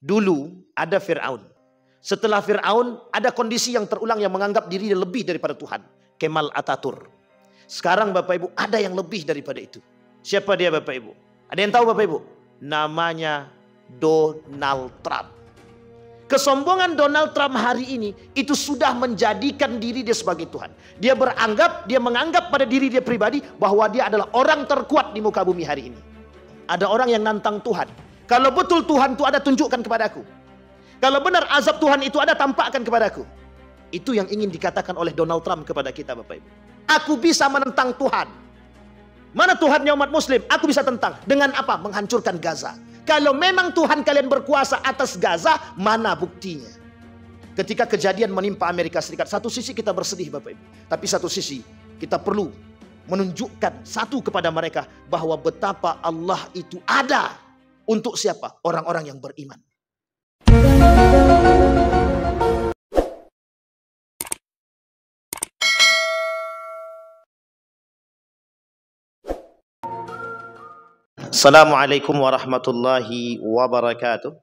Dulu ada Fir'aun. Setelah Fir'aun ada kondisi yang terulang yang menganggap diri lebih daripada Tuhan. Kemal Ataturk. Sekarang Bapak Ibu ada yang lebih daripada itu. Siapa dia Bapak Ibu? Ada yang tahu Bapak Ibu? Namanya Donald Trump. Kesombongan Donald Trump hari ini itu sudah menjadikan diri dia sebagai Tuhan. Dia menganggap pada diri dia pribadi bahwa dia adalah orang terkuat di muka bumi hari ini. Ada orang yang nantang Tuhan. Kalau betul Tuhan itu ada, tunjukkan kepadaku. Kalau benar azab Tuhan itu ada, tampakkan kepadaku. Itu yang ingin dikatakan oleh Donald Trump kepada kita Bapak Ibu. Aku bisa menentang Tuhan. Mana Tuhannya umat muslim? Aku bisa tentang. Dengan apa? Menghancurkan Gaza. Kalau memang Tuhan kalian berkuasa atas Gaza, mana buktinya? Ketika kejadian menimpa Amerika Serikat, satu sisi kita bersedih Bapak Ibu. Tapi satu sisi kita perlu menunjukkan satu kepada mereka bahwa betapa Allah itu ada. Untuk siapa? Orang-orang yang beriman. Assalamualaikum warahmatullahi wabarakatuh.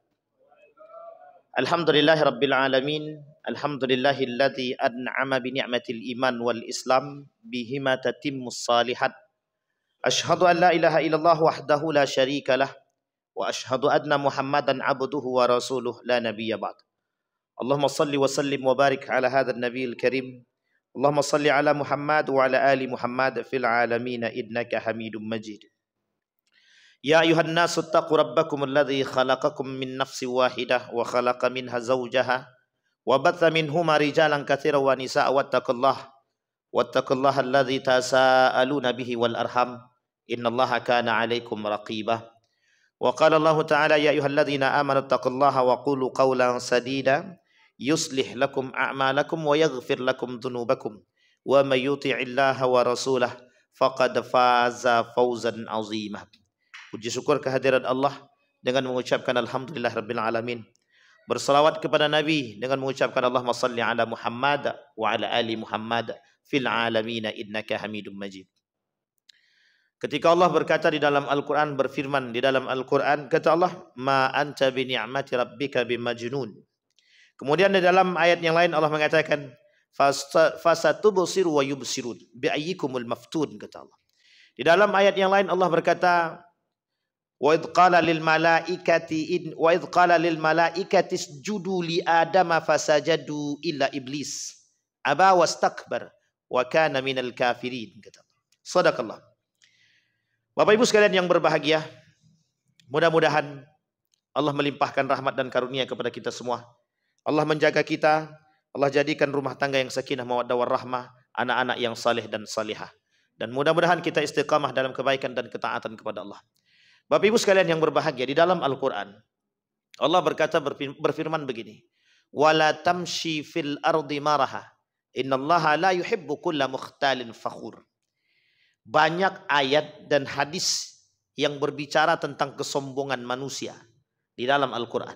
Alhamdulillahi rabbil alamin. Alhamdulillahilladzi an'ama bi ni'matil iman wal islam bihima tatimmus salihat. Asyhadu an la ilaha illallah wahdahu la syarikalah wa asyhadu anna Muhammadan abduhu wa rasuluh la nabiyya ba'd. Allahumma salli wa sallim wa barik ala hadzal nabiyil karim. Allahumma salli ala Muhammad wa ala ali Muhammad fil alamin innaka Hamidum Majid. Ya ayuhan nasu taqu rabbakum alladhi khalaqakum min nafsi wahidah wa khalaqa minha zawjaha wa batha minhuma rijalan katsiran wa nisaa wattaqullaha alladhi tasaaluna bihi wal arham innallaha kana 'alaikum raqibah. Wa qala Allah ta'ala ya ayyuhalladzina amanu taqullaha wa qulu qawlan sadida yuslih lakum a'malakum wa yaghfir lakum dhunubakum wa may yuti'illaha wa rasulahu faqad faza fawzan 'azima. Puji syukur kehadirat Allah dengan mengucapkan alhamdulillah rabbil alamin. Bersalawat kepada Nabi dengan mengucapkan Allahumma salli ala Muhammad wa ala ali Muhammad fil alamin innaka Hamidum Majid. Ketika Allah berkata di dalam Al-Quran, berfirman di dalam Al-Quran, kata Allah, ma anta bi ni'mati rabbika bimajnun. Kemudian di dalam ayat yang lain Allah mengatakan, fasatubsiru wa yubsirun bi ayyikumul maftun, kata Allah. Di dalam ayat yang lain Allah berkata, wa idh qala lil malaikati isjudu li adama fasajadu illa iblis aba wastakbar wa kana minal kafirin, kata Allah. Shadaqallah. Bapak Ibu sekalian yang berbahagia, mudah-mudahan Allah melimpahkan rahmat dan karunia kepada kita semua. Allah menjaga kita, Allah jadikan rumah tangga yang sakinah mawaddah warahmah, anak-anak yang saleh dan salihah. Dan mudah-mudahan kita istiqamah dalam kebaikan dan ketaatan kepada Allah. Bapak Ibu sekalian yang berbahagia, di dalam Al-Quran Allah berfirman begini, wala tamshi fil ardi maraha innallaha la yuhibbu kulla mukhtalin fakhur. Banyak ayat dan hadis yang berbicara tentang kesombongan manusia di dalam Al-Quran.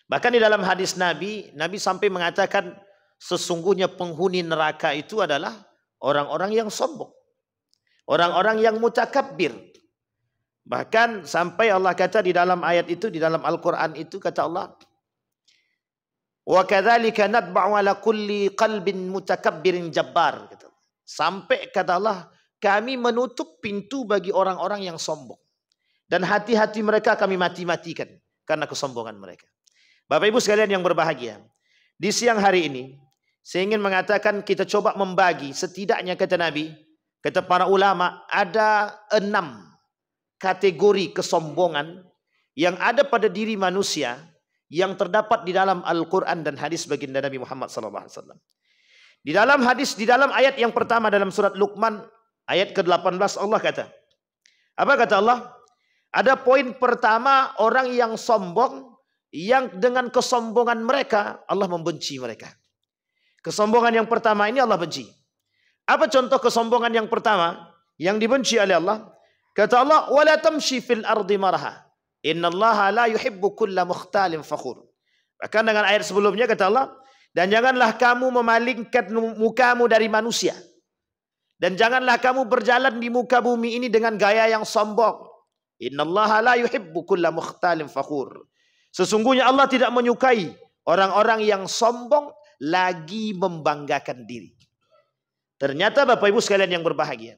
Bahkan di dalam hadis Nabi sampai mengatakan sesungguhnya penghuni neraka itu adalah orang-orang yang sombong, orang-orang yang mutakabbir. Bahkan sampai Allah kata di dalam ayat itu, di dalam Al-Quran itu kata Allah, wa kadzalika natba'u ala kulli qalbin mutakabbirin jabbar. Sampai kata Allah, kami menutup pintu bagi orang-orang yang sombong. Dan hati-hati mereka kami mati-matikan karena kesombongan mereka. Bapak Ibu sekalian yang berbahagia, di siang hari ini saya ingin mengatakan kita coba membagi, setidaknya kata Nabi, kata para ulama, ada 6 kategori kesombongan yang ada pada diri manusia yang terdapat di dalam Al-Quran dan hadis baginda Nabi Muhammad SAW. Di dalam hadis, di dalam ayat yang pertama dalam surat Luqman ayat ke-18 Allah kata, apa kata Allah? Ada poin pertama, orang yang sombong, yang dengan kesombongan mereka Allah membenci mereka. Kesombongan yang pertama ini Allah benci. Apa contoh kesombongan yang pertama yang dibenci oleh Allah? Kata Allah, wala tamshi fil ardi maraha innallaha la yuhibbu kulla mukhtalin fakhur. Bahkan dengan ayat sebelumnya kata Allah, dan janganlah kamu memalingkan mukamu dari manusia, dan janganlah kamu berjalan di muka bumi ini dengan gaya yang sombong. Innallaha la yuhibbu kulla mukhtalin fakhur. Sesungguhnya Allah tidak menyukai orang-orang yang sombong lagi membanggakan diri. Ternyata Bapak Ibu sekalian yang berbahagia,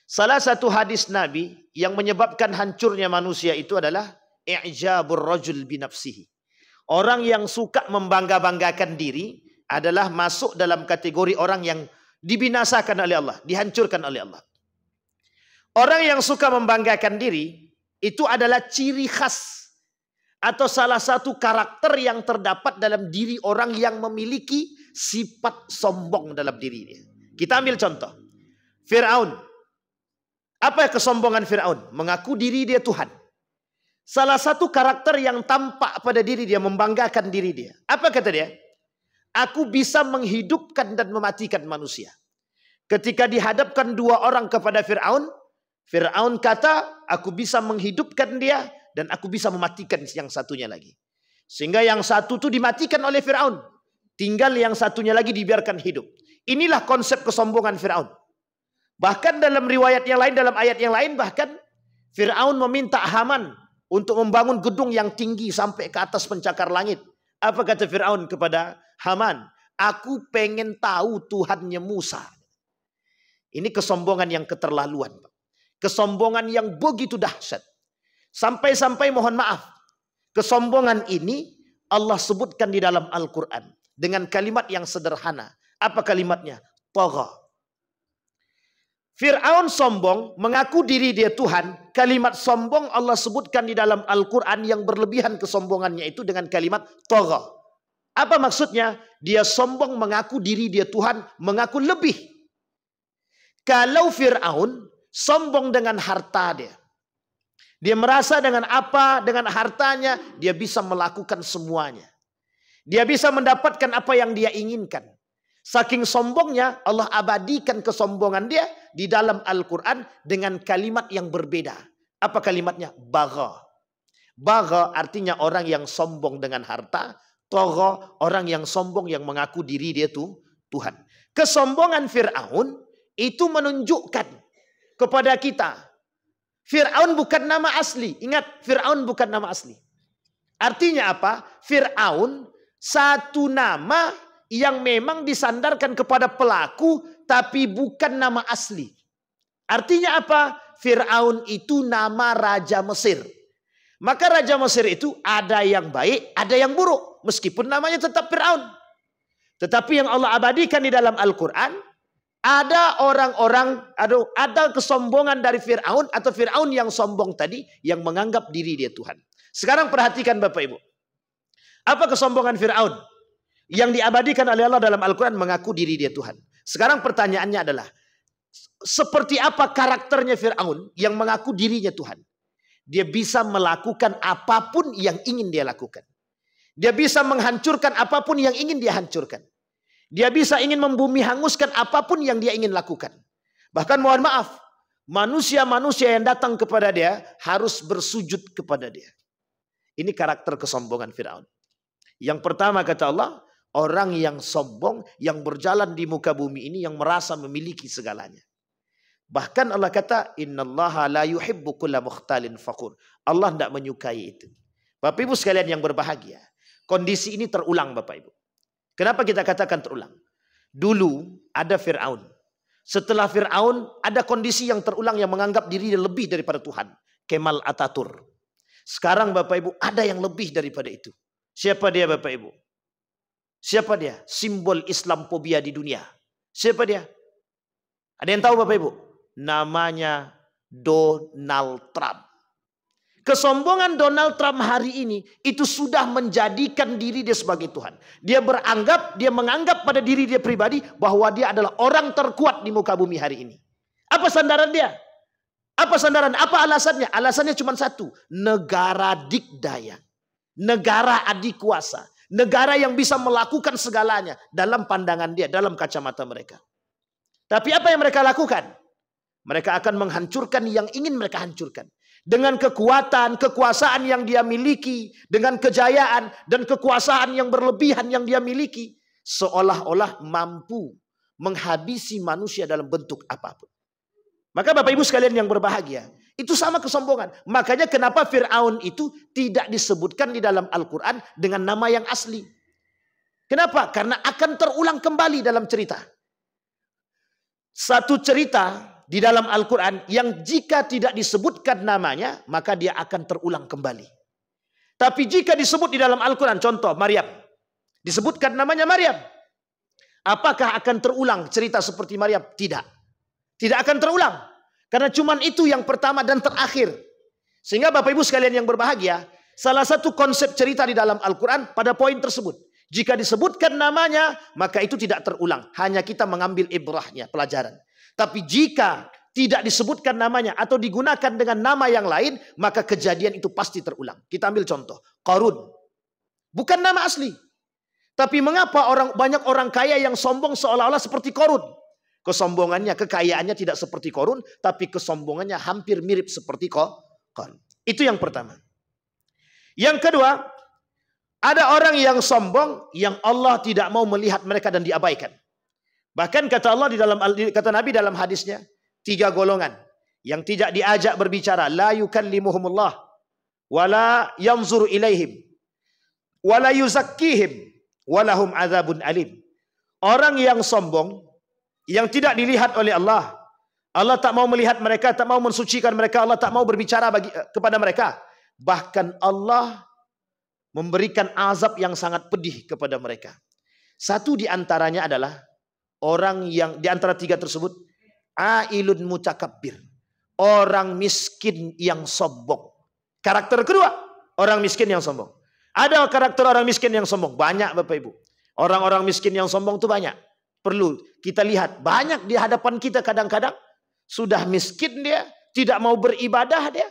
salah satu hadis Nabi yang menyebabkan hancurnya manusia itu adalah i'jabur rajul binafsihi. Orang yang suka membangga-banggakan diri adalah masuk dalam kategori orang yang dibinasakan oleh Allah, dihancurkan oleh Allah. Orang yang suka membanggakan diri itu adalah ciri khas atau salah satu karakter yang terdapat dalam diri orang yang memiliki sifat sombong dalam dirinya. Kita ambil contoh. Fir'aun. Apa kesombongan Fir'aun? Mengaku diri dia Tuhan. Salah satu karakter yang tampak pada diri dia, membanggakan diri dia. Apa kata dia? Aku bisa menghidupkan dan mematikan manusia. Ketika dihadapkan dua orang kepada Fir'aun, Fir'aun kata, aku bisa menghidupkan dia dan aku bisa mematikan yang satunya lagi. Sehingga yang satu itu dimatikan oleh Fir'aun. Tinggal yang satunya lagi dibiarkan hidup. Inilah konsep kesombongan Fir'aun. Bahkan dalam riwayat yang lain, dalam ayat yang lain, bahkan Fir'aun meminta Haman untuk membangun gedung yang tinggi sampai ke atas pencakar langit. Apa kata Fir'aun kepada Haman? Aku pengen tahu Tuhannya Musa. Ini kesombongan yang keterlaluan. Kesombongan yang begitu dahsyat. Sampai-sampai mohon maaf. Kesombongan ini Allah sebutkan di dalam Al-Quran. Dengan kalimat yang sederhana. Apa kalimatnya? Tagha. Fir'aun sombong, mengaku diri dia Tuhan. Kalimat sombong Allah sebutkan di dalam Al-Quran yang berlebihan kesombongannya itu dengan kalimat tagha. Apa maksudnya? Dia sombong mengaku diri dia Tuhan, mengaku lebih. Kalau Fir'aun sombong dengan harta dia. Dia merasa dengan apa, dengan hartanya, dia bisa melakukan semuanya. Dia bisa mendapatkan apa yang dia inginkan. Saking sombongnya, Allah abadikan kesombongan dia di dalam Al-Quran dengan kalimat yang berbeda. Apa kalimatnya? Bagha. Bagha artinya orang yang sombong dengan harta. Tagha, orang yang sombong yang mengaku diri dia tuh Tuhan. Kesombongan Fir'aun itu menunjukkan kepada kita. Fir'aun bukan nama asli. Ingat, Fir'aun bukan nama asli. Artinya apa? Fir'aun satu nama yang memang disandarkan kepada pelaku, tapi bukan nama asli. Artinya apa? Fir'aun itu nama Raja Mesir. Maka Raja Mesir itu ada yang baik, ada yang buruk. Meskipun namanya tetap Fir'aun. Tetapi yang Allah abadikan di dalam Al-Quran, ada orang-orang, ada kesombongan dari Fir'aun, atau Fir'aun yang sombong tadi, yang menganggap diri dia Tuhan. Sekarang perhatikan Bapak Ibu. Apa kesombongan Fir'aun? Yang diabadikan oleh Allah dalam Al-Quran mengaku diri dia Tuhan. Sekarang pertanyaannya adalah, seperti apa karakternya Fir'aun yang mengaku dirinya Tuhan? Dia bisa melakukan apapun yang ingin dia lakukan. Dia bisa menghancurkan apapun yang ingin dia hancurkan. Dia bisa ingin membumi hanguskan apapun yang dia ingin lakukan. Bahkan mohon maaf, manusia-manusia yang datang kepada dia harus bersujud kepada dia. Ini karakter kesombongan Fir'aun. Yang pertama kata Allah, orang yang sombong, yang berjalan di muka bumi ini, yang merasa memiliki segalanya. Bahkan Allah kata, innallaha la yuhibbu kulla mukhtalin fakhur. Allah tidak menyukai itu. Bapak Ibu sekalian yang berbahagia, kondisi ini terulang Bapak Ibu. Kenapa kita katakan terulang? Dulu ada Fir'aun. Setelah Fir'aun ada kondisi yang terulang yang menganggap dirinya lebih daripada Tuhan. Kemal Ataturk. Sekarang Bapak Ibu ada yang lebih daripada itu. Siapa dia Bapak Ibu? Siapa dia? Simbol Islamophobia di dunia. Siapa dia? Ada yang tahu Bapak Ibu? Namanya Donald Trump. Kesombongan Donald Trump hari ini itu sudah menjadikan diri dia sebagai Tuhan. Dia menganggap pada diri dia pribadi bahwa dia adalah orang terkuat di muka bumi hari ini. Apa sandaran dia? Apa sandaran? Apa alasannya? Alasannya cuma satu. Negara dikdaya. Negara adik kuasa. Negara yang bisa melakukan segalanya dalam pandangan dia, dalam kacamata mereka. Tapi apa yang mereka lakukan? Mereka akan menghancurkan yang ingin mereka hancurkan. Dengan kekuatan, kekuasaan yang dia miliki. Dengan kejayaan dan kekuasaan yang berlebihan yang dia miliki. Seolah-olah mampu menghabisi manusia dalam bentuk apapun. Maka Bapak Ibu sekalian yang berbahagia. Itu sama kesombongan. Makanya kenapa Fir'aun itu tidak disebutkan di dalam Al-Quran dengan nama yang asli. Kenapa? Karena akan terulang kembali dalam cerita. Satu cerita di dalam Al-Quran yang jika tidak disebutkan namanya, maka dia akan terulang kembali. Tapi jika disebut di dalam Al-Quran, contoh Maryam, disebutkan namanya Maryam, apakah akan terulang cerita seperti Maryam? Tidak. Tidak akan terulang. Karena cuman itu yang pertama dan terakhir. Sehingga Bapak Ibu sekalian yang berbahagia, salah satu konsep cerita di dalam Al-Quran pada poin tersebut. Jika disebutkan namanya, maka itu tidak terulang. Hanya kita mengambil ibrahnya, pelajaran. Tapi jika tidak disebutkan namanya atau digunakan dengan nama yang lain, maka kejadian itu pasti terulang. Kita ambil contoh, Qarun. Bukan nama asli. Tapi mengapa banyak orang kaya yang sombong seolah-olah seperti Qarun? Kesombongannya, kekayaannya tidak seperti Qarun, tapi kesombongannya hampir mirip seperti Qarun. Itu yang pertama. Yang kedua, ada orang yang sombong yang Allah tidak mau melihat mereka dan diabaikan. Bahkan kata Allah kata Nabi dalam hadisnya, 3 golongan yang tidak diajak berbicara, la yukallimuhumullah wala yanzuru ilaihim wala yuzakkihim walahum adzabun alim. Orang yang sombong yang tidak dilihat oleh Allah, Allah tak mau melihat mereka, tak mau mensucikan mereka, Allah tak mau berbicara kepada mereka. Bahkan Allah memberikan azab yang sangat pedih kepada mereka. Satu di antaranya adalah orang yang di antara 3 tersebut, ailun mutakabbir, orang miskin yang sombong. Karakter kedua, orang miskin yang sombong. Ada karakter orang miskin yang sombong, banyak Bapak Ibu. Orang-orang miskin yang sombong itu banyak. Perlu kita lihat, banyak di hadapan kita kadang-kadang sudah miskin dia, tidak mau beribadah dia.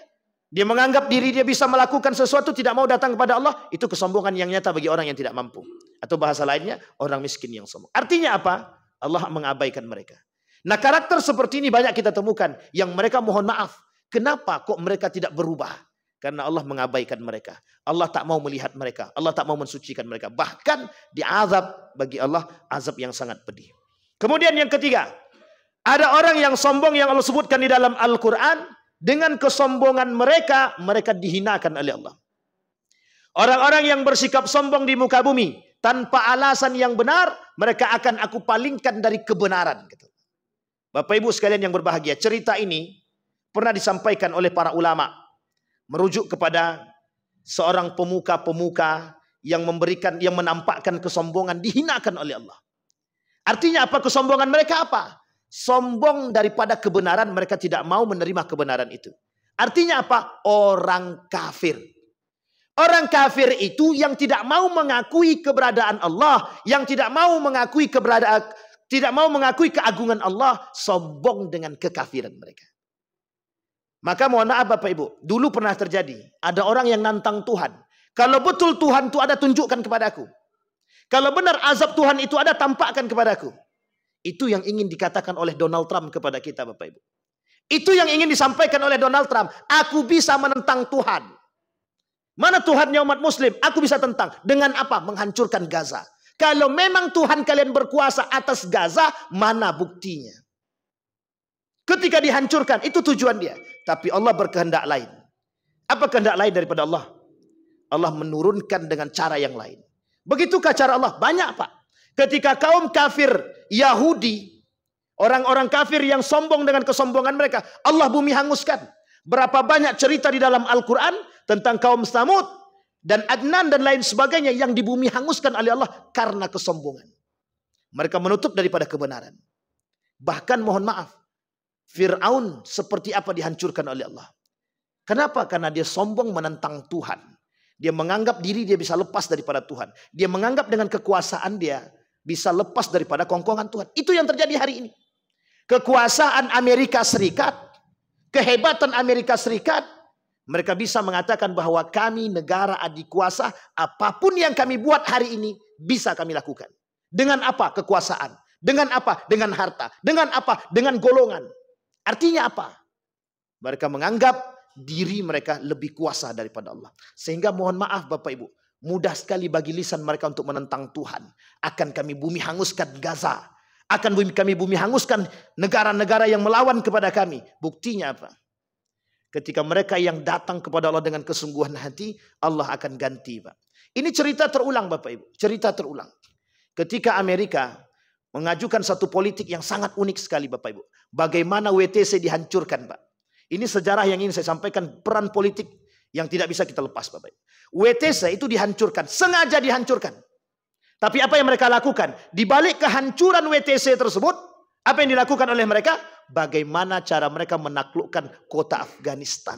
Dia menganggap diri dia bisa melakukan sesuatu, tidak mau datang kepada Allah. Itu kesombongan yang nyata bagi orang yang tidak mampu. Atau bahasa lainnya, orang miskin yang sombong. Artinya apa? Allah mengabaikan mereka. Nah, karakter seperti ini banyak kita temukan. Yang mereka mohon maaf. Kenapa kok mereka tidak berubah? Karena Allah mengabaikan mereka. Allah tak mau melihat mereka. Allah tak mau mensucikan mereka. Bahkan diazab bagi Allah, azab yang sangat pedih. Kemudian yang ketiga, ada orang yang sombong yang Allah sebutkan di dalam Al-Quran. Dengan kesombongan mereka, mereka dihinakan oleh Allah. Orang-orang yang bersikap sombong di muka bumi, tanpa alasan yang benar, mereka akan aku palingkan dari kebenaran. Bapak Ibu sekalian yang berbahagia, cerita ini pernah disampaikan oleh para ulama, merujuk kepada seorang pemuka-pemuka yang menampakkan kesombongan, dihinakan oleh Allah. Artinya apa kesombongan mereka apa? Sombong daripada kebenaran, mereka tidak mau menerima kebenaran itu. Artinya apa? Orang kafir. Orang kafir itu yang tidak mau mengakui keberadaan Allah, yang tidak mau mengakui keagungan Allah, sombong dengan kekafiran mereka. Maka mohon maaf Bapak Ibu, dulu pernah terjadi, ada orang yang nantang Tuhan. Kalau betul Tuhan itu ada, tunjukkan kepadaku. Kalau benar azab Tuhan itu ada, tampakkan kepadaku. Itu yang ingin dikatakan oleh Donald Trump kepada kita Bapak Ibu. Itu yang ingin disampaikan oleh Donald Trump. Aku bisa menentang Tuhan. Mana Tuhannya umat muslim? Aku bisa tentang. Dengan apa? Menghancurkan Gaza. Kalau memang Tuhan kalian berkuasa atas Gaza, mana buktinya? Ketika dihancurkan, itu tujuan dia. Tapi Allah berkehendak lain. Apa kehendak lain daripada Allah? Allah menurunkan dengan cara yang lain. Begitukah cara Allah? Banyak Pak. Ketika kaum kafir Yahudi, orang-orang kafir yang sombong dengan kesombongan mereka, Allah bumi hanguskan. Berapa banyak cerita di dalam Al-Quran tentang kaum Samud dan Adnan dan lain sebagainya yang di bumi hanguskan oleh Allah karena kesombongan. Mereka menutup daripada kebenaran. Bahkan mohon maaf, Fir'aun seperti apa dihancurkan oleh Allah. Kenapa? Karena dia sombong menentang Tuhan. Dia menganggap diri dia bisa lepas daripada Tuhan. Dia menganggap dengan kekuasaan dia bisa lepas daripada kongkongan Tuhan. Itu yang terjadi hari ini. Kekuasaan Amerika Serikat, kehebatan Amerika Serikat, mereka bisa mengatakan bahwa kami negara adikuasa, apapun yang kami buat hari ini bisa kami lakukan. Dengan apa? Kekuasaan. Dengan apa? Dengan harta. Dengan apa? Dengan golongan. Artinya apa? Mereka menganggap diri mereka lebih kuasa daripada Allah. Sehingga mohon maaf Bapak Ibu, mudah sekali bagi lisan mereka untuk menentang Tuhan. Akan kami bumi hanguskan Gaza. Akan kami bumi hanguskan negara-negara yang melawan kepada kami. Buktinya apa? Ketika mereka yang datang kepada Allah dengan kesungguhan hati, Allah akan ganti, Pak. Ini cerita terulang, Bapak Ibu. Cerita terulang. Ketika Amerika mengajukan satu politik yang sangat unik sekali, Bapak Ibu. Bagaimana WTC dihancurkan, Pak. Ini sejarah yang ingin saya sampaikan, peran politik yang tidak bisa kita lepas, Bapak Ibu. WTC itu dihancurkan, sengaja dihancurkan. Tapi apa yang mereka lakukan? Di balik kehancuran WTC tersebut, apa yang dilakukan oleh mereka? Bagaimana cara mereka menaklukkan kota Afghanistan.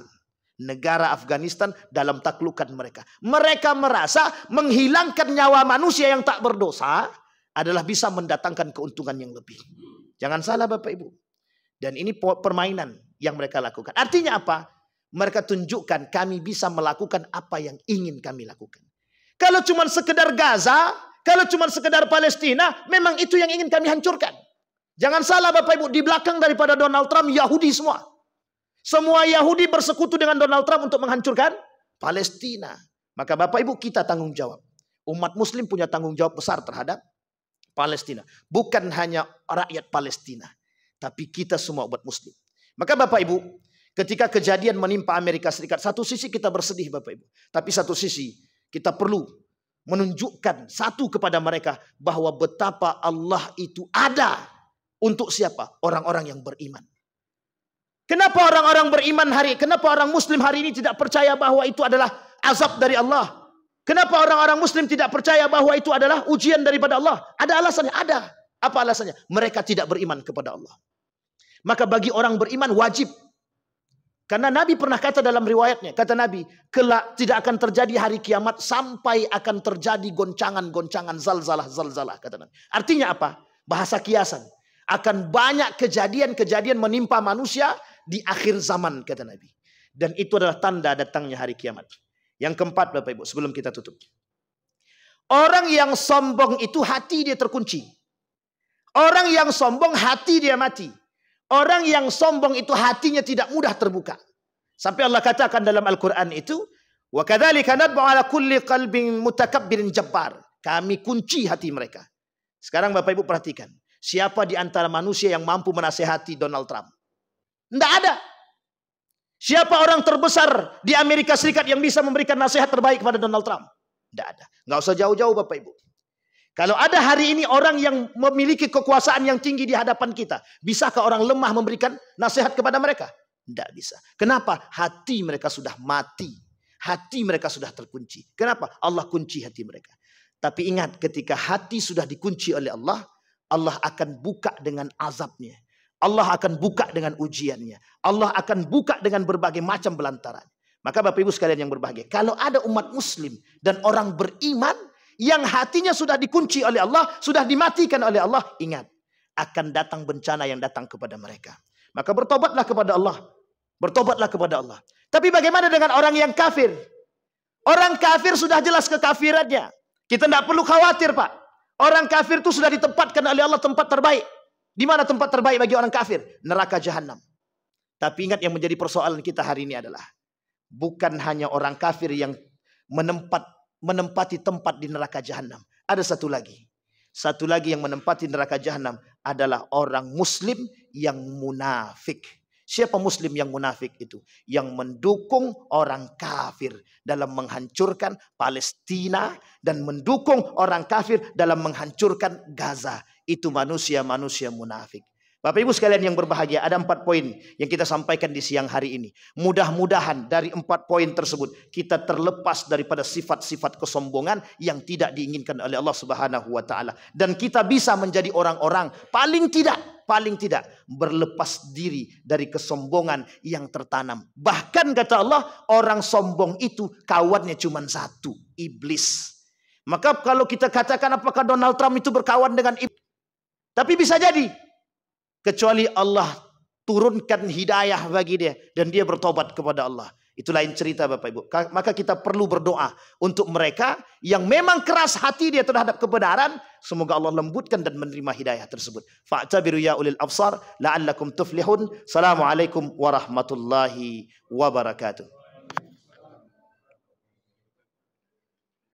Negara Afghanistan dalam taklukan mereka. Mereka merasa menghilangkan nyawa manusia yang tak berdosa adalah bisa mendatangkan keuntungan yang lebih. Jangan salah Bapak Ibu. Dan ini permainan yang mereka lakukan. Artinya apa? Mereka tunjukkan kami bisa melakukan apa yang ingin kami lakukan. Kalau cuma sekedar Gaza, kalau cuma sekedar Palestina, memang itu yang ingin kami hancurkan. Jangan salah Bapak Ibu, di belakang daripada Donald Trump Yahudi semua. Semua Yahudi bersekutu dengan Donald Trump untuk menghancurkan Palestina. Maka Bapak Ibu kita tanggung jawab. Umat Muslim punya tanggung jawab besar terhadap Palestina. Bukan hanya rakyat Palestina, tapi kita semua umat Muslim. Maka Bapak Ibu, ketika kejadian menimpa Amerika Serikat, satu sisi kita bersedih Bapak Ibu. Tapi satu sisi kita perlu menunjukkan satu kepada mereka bahwa betapa Allah itu ada. Untuk siapa? Orang-orang yang beriman. Kenapa orang-orang beriman kenapa orang Muslim hari ini tidak percaya bahwa itu adalah azab dari Allah? Kenapa orang-orang Muslim tidak percaya bahwa itu adalah ujian daripada Allah? Ada alasannya? Ada. Apa alasannya? Mereka tidak beriman kepada Allah. Maka bagi orang beriman wajib. Karena Nabi pernah kata dalam riwayatnya, kata Nabi, kelak tidak akan terjadi hari kiamat sampai akan terjadi goncangan-goncangan, zalzalah, kata Nabi. Artinya apa? Bahasa kiasan. Akan banyak kejadian-kejadian menimpa manusia di akhir zaman, kata Nabi. Dan itu adalah tanda datangnya hari kiamat. Yang keempat Bapak Ibu, sebelum kita tutup. Orang yang sombong itu hati dia terkunci. Orang yang sombong hati dia mati. Orang yang sombong itu hatinya tidak mudah terbuka. Sampai Allah katakan dalam Al-Quran itu, wa kadzalika nadbu ala kulli qalbin mutakabbirin jabbar. Kami kunci hati mereka. Sekarang Bapak Ibu perhatikan. Siapa di antara manusia yang mampu menasehati Donald Trump? Tidak ada. Siapa orang terbesar di Amerika Serikat yang bisa memberikan nasihat terbaik kepada Donald Trump? Tidak ada. Nggak usah jauh-jauh Bapak Ibu. Kalau ada hari ini orang yang memiliki kekuasaan yang tinggi di hadapan kita, bisakah orang lemah memberikan nasihat kepada mereka? Tidak bisa. Kenapa? Hati mereka sudah mati. Hati mereka sudah terkunci. Kenapa? Allah kunci hati mereka. Tapi ingat, ketika hati sudah dikunci oleh Allah, Allah akan buka dengan azabnya. Allah akan buka dengan ujiannya. Allah akan buka dengan berbagai macam belantaran. Maka Bapak Ibu sekalian yang berbahagia, kalau ada umat Muslim dan orang beriman yang hatinya sudah dikunci oleh Allah, sudah dimatikan oleh Allah, ingat, akan datang bencana yang datang kepada mereka. Maka bertobatlah kepada Allah. Bertobatlah kepada Allah. Tapi bagaimana dengan orang yang kafir? Orang kafir sudah jelas kekafirannya. Kita tidak perlu khawatir Pak. Orang kafir itu sudah ditempatkan oleh Allah tempat terbaik. Di mana tempat terbaik bagi orang kafir? Neraka jahanam. Tapi ingat yang menjadi persoalan kita hari ini adalah bukan hanya orang kafir yang menempati tempat di neraka jahanam. Ada satu lagi. Satu lagi yang menempati neraka jahanam adalah orang Muslim yang munafik. Siapa Muslim yang munafik itu? Yang mendukung orang kafir dalam menghancurkan Palestina dan mendukung orang kafir dalam menghancurkan Gaza. Itu manusia-manusia munafik. Bapak Ibu sekalian yang berbahagia, ada 4 poin yang kita sampaikan di siang hari ini. Mudah-mudahan dari 4 poin tersebut kita terlepas daripada sifat-sifat kesombongan yang tidak diinginkan oleh Allah Subhanahu wa taala, dan kita bisa menjadi orang-orang paling tidak berlepas diri dari kesombongan yang tertanam. Bahkan kata Allah, orang sombong itu kawannya cuma satu, iblis. Maka kalau kita katakan apakah Donald Trump itu berkawan dengan iblis? Tapi bisa jadi. Kecuali Allah turunkan hidayah bagi dia dan dia bertobat kepada Allah. Itu lain cerita Bapak Ibu. Maka kita perlu berdoa untuk mereka yang memang keras hati dia terhadap kebenaran. Semoga Allah lembutkan dan menerima hidayah tersebut. Fa'tabiru ya ulil absar la'allakum tuflihun. Assalamualaikum warahmatullahi wabarakatuh.